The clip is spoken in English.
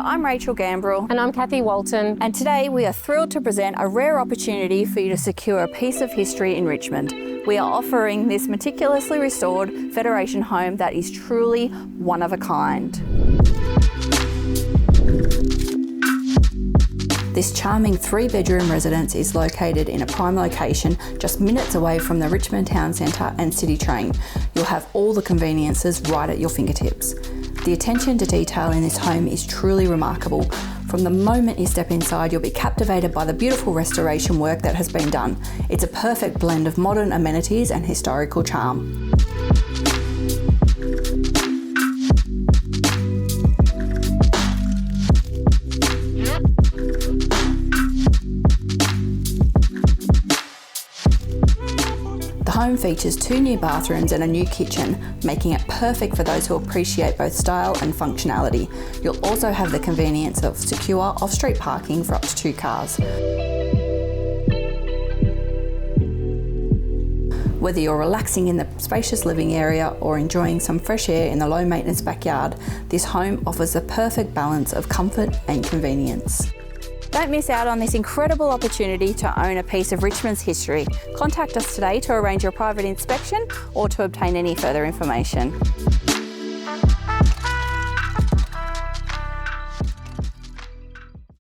I'm Rachel Gambrill. And I'm Cathy Walton. And today we are thrilled to present a rare opportunity for you to secure a piece of history in Richmond. We are offering this meticulously restored Federation home that is truly one of a kind. This charming 3-bedroom residence is located in a prime location just minutes away from the Richmond town centre and city train. You'll have all the conveniences right at your fingertips. The attention to detail in this home is truly remarkable. From the moment you step inside, you'll be captivated by the beautiful restoration work that has been done. It's a perfect blend of modern amenities and historical charm. The home features 2 new bathrooms and a new kitchen, making it perfect for those who appreciate both style and functionality. You'll also have the convenience of secure off-street parking for up to 2 cars. Whether you're relaxing in the spacious living area or enjoying some fresh air in the low-maintenance backyard, this home offers a perfect balance of comfort and convenience. Don't miss out on this incredible opportunity to own a piece of Richmond's history. Contact us today to arrange your private inspection or to obtain any further information.